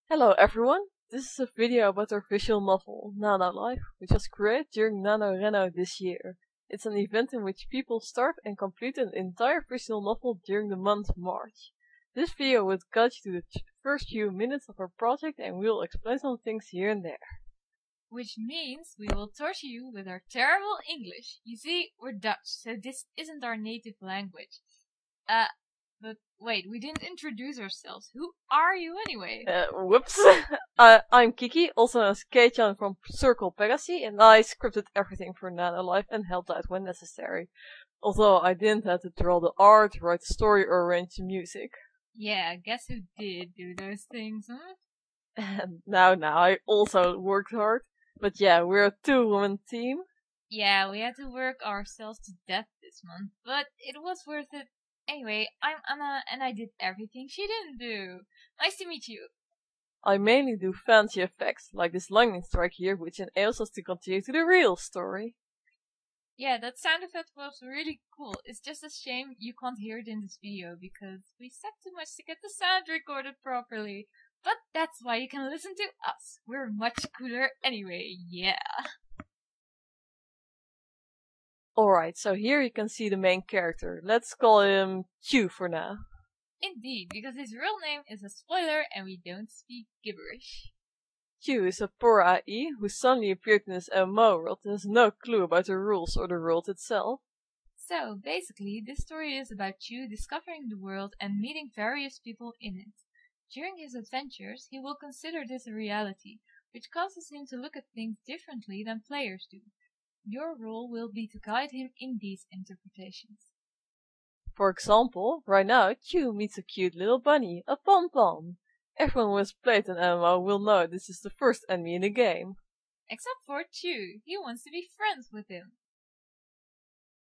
Hello everyone, this is a video about our visual novel, Nanolife, which was created during NaNoRenO this year. It's an event in which people start and complete an entire visual novel during the month March. This video will guide you to the first few minutes of our project and we'll explain some things here and there. Which means we will torture you with our terrible English. You see, we're Dutch, so this isn't our native language. But wait, we didn't introduce ourselves. Who are you anyway? Whoops. I'm Kiki, also known as Kei-chan from Circle Pegasi, and I scripted everything for Nanolife and helped out when necessary. Although I didn't have to draw the art, write the story, or arrange the music. Yeah, guess who did do those things, huh? And now I also worked hard. But yeah, we're a two-woman team. Yeah, we had to work ourselves to death this month, but it was worth it. Anyway, I'm Anna and I did everything she didn't do. Nice to meet you. I mainly do fancy effects, like this lightning strike here, which enables us to continue to the real story. Yeah, that sound effect was really cool. It's just a shame you can't hear it in this video because we suck too much to get the sound recorded properly. But that's why you can listen to us. We're much cooler anyway, yeah. Alright, so here you can see the main character. Let's call him Q for now. Indeed, because his real name is a spoiler and we don't speak gibberish. Q is a poor AI who suddenly appeared in this MMO world and has no clue about the rules or the world itself. So, basically, this story is about Chu discovering the world and meeting various people in it. During his adventures, he will consider this a reality, which causes him to look at things differently than players do. Your role will be to guide him in these interpretations. For example, right now Q meets a cute little bunny, a pom-pom. Everyone who has played an MMO will know this is the first enemy in the game. Except for Chu, he wants to be friends with him.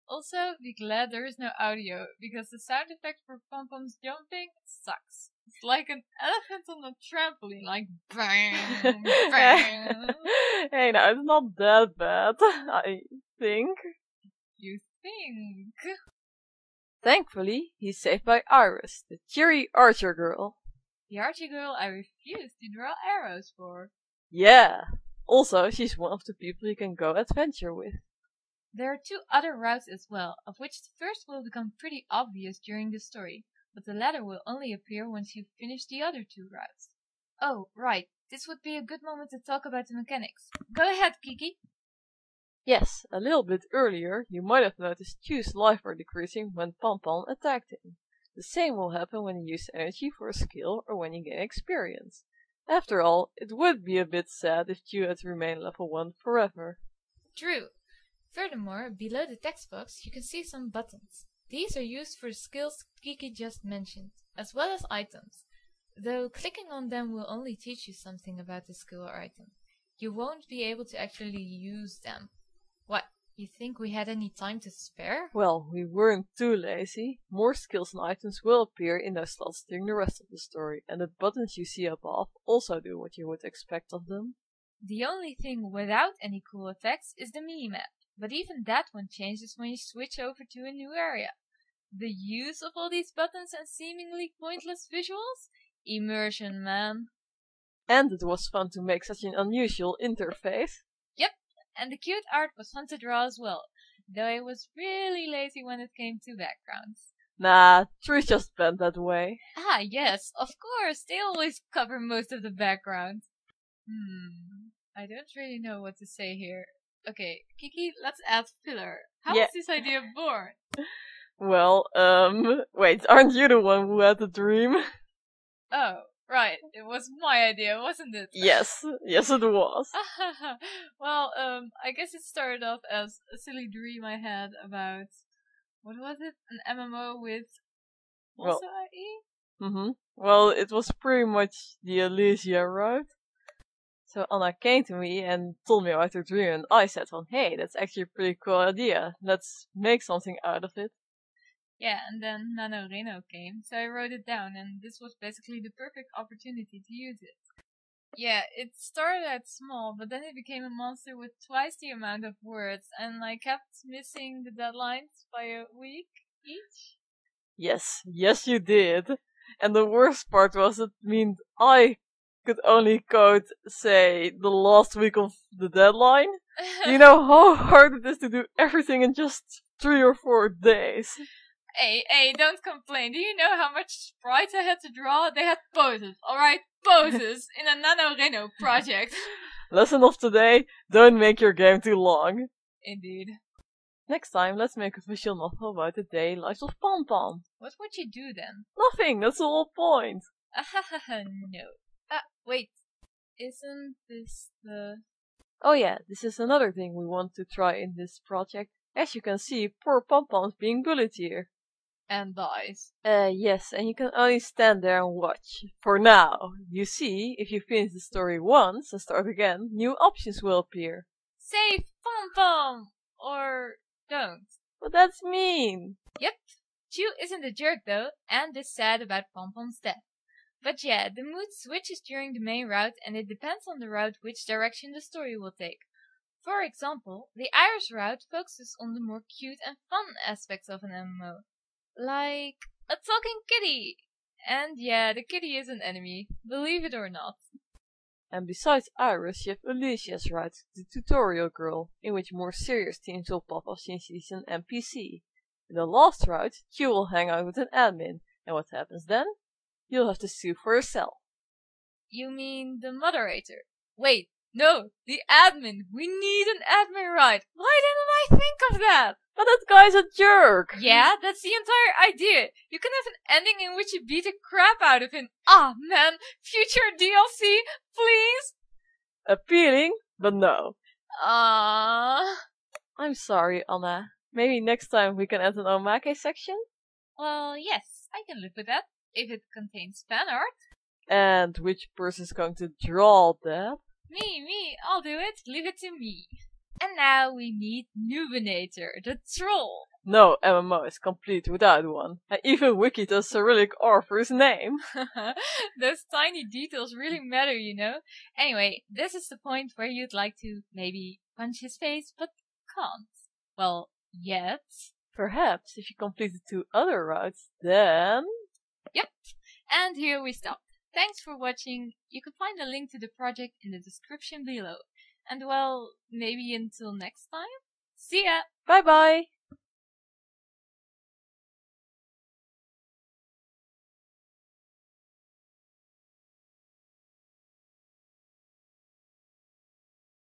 Also, be glad there is no audio, because the sound effect for pom-poms jumping sucks. It's like an elephant on a trampoline, like bang, bang. Hey, now it's not that bad, I think. You think? Thankfully, he's saved by Iris, the cheery archer girl. The archer girl I refuse to draw arrows for. Yeah! Also, she's one of the people you can go adventure with. There are two other routes as well, of which the first will become pretty obvious during the story, but the latter will only appear once you've finished the other two routes. Oh, right, this would be a good moment to talk about the mechanics. Go ahead, Kiki! Yes, a little bit earlier, you might have noticed Q's life bar decreasing when Pom-Pom attacked him. The same will happen when you use energy for a skill or when you gain experience. After all, it would be a bit sad if Q had to remain level 1 forever. True. Furthermore, below the text box you can see some buttons. These are used for the skills Kiki just mentioned, as well as items. Though clicking on them will only teach you something about the skill or item. You won't be able to actually use them. What, you think we had any time to spare? Well, we weren't too lazy. More skills and items will appear in those slots during the rest of the story, and the buttons you see above also do what you would expect of them. The only thing without any cool effects is the mini-map, but even that one changes when you switch over to a new area. The use of all these buttons and seemingly pointless visuals? Immersion, man. And it was fun to make such an unusual interface. Yep, and the cute art was fun to draw as well, though I was really lazy when it came to backgrounds. Nah, trees just bent that way. Ah, yes, of course, they always cover most of the background. I don't really know what to say here. Okay, Kiki, let's add filler. How was this idea born? Well, wait, aren't you the one who had the dream? Oh, right, it was my idea, wasn't it? Yes it was. Well, I guess it started off as a silly dream I had about, what was it? An MMO with also IE? Well, it was pretty much the Elysia route. So Anna came to me and told me about her dream, and I said, well, hey, that's actually a pretty cool idea. Let's make something out of it. Yeah, and then NaNoRenO came, so I wrote it down, and this was basically the perfect opportunity to use it. Yeah, it started out small, but then it became a monster with twice the amount of words, and I kept missing the deadlines by a week each. Yes you did. And the worst part was it meant I could only code, say, the last week of the deadline. Do you know how hard it is to do everything in just 3 or 4 days? Hey, don't complain. Do you know how much sprites I had to draw? They had poses, alright? Poses in a NaNoRenO project. Lesson of today, don't make your game too long. Indeed. Next time, let's make a visual novel about the daily lives of Pom Pom. What would you do then? Nothing, that's the whole point. No. Wait. Isn't this the... Oh yeah, this is another thing we want to try in this project. As you can see, poor Pom Pom's being bullied here. And dies. Yes, and you can only stand there and watch. For now. You see, if you finish the story once and start again, new options will appear. Save Pom Pom! Or don't. But that's mean. Yep. Chew isn't a jerk though, and is sad about Pom Pom's death. But yeah, the mood switches during the main route, and it depends on the route which direction the story will take. For example, the Irish route focuses on the more cute and fun aspects of an MMO. Like a talking kitty! And yeah, the kitty is an enemy, believe it or not. And besides Iris, you have Alicia's route, the tutorial girl, in which more serious themes will pop up since she's an NPC. In the last route, Q will hang out with an admin, and what happens then? You'll have to sue for yourself. You mean the moderator? Wait, no, the admin! We need an admin right! Why didn't I think of that? But that guy's a jerk! Yeah, that's the entire idea. You can have an ending in which you beat the crap out of him. Ah, man, future DLC, please? Appealing, but no. Ah. I'm sorry, Anna. Maybe next time we can add an Omake section? Well, yes, I can live with that, if it contains fan art. And which person's going to draw that? Me, I'll do it. Leave it to me. And now we meet Nubinator, the troll. No MMO is complete without one. I even wikied a Cyrillic R for his name. Those tiny details really matter, you know. Anyway, this is the point where you'd like to maybe punch his face, but can't. Well, yet. Perhaps if you complete the 2 other routes, then... Yep, and here we stop. Thanks for watching. You can find a link to the project in the description below. And well, maybe until next time? See ya! Bye bye!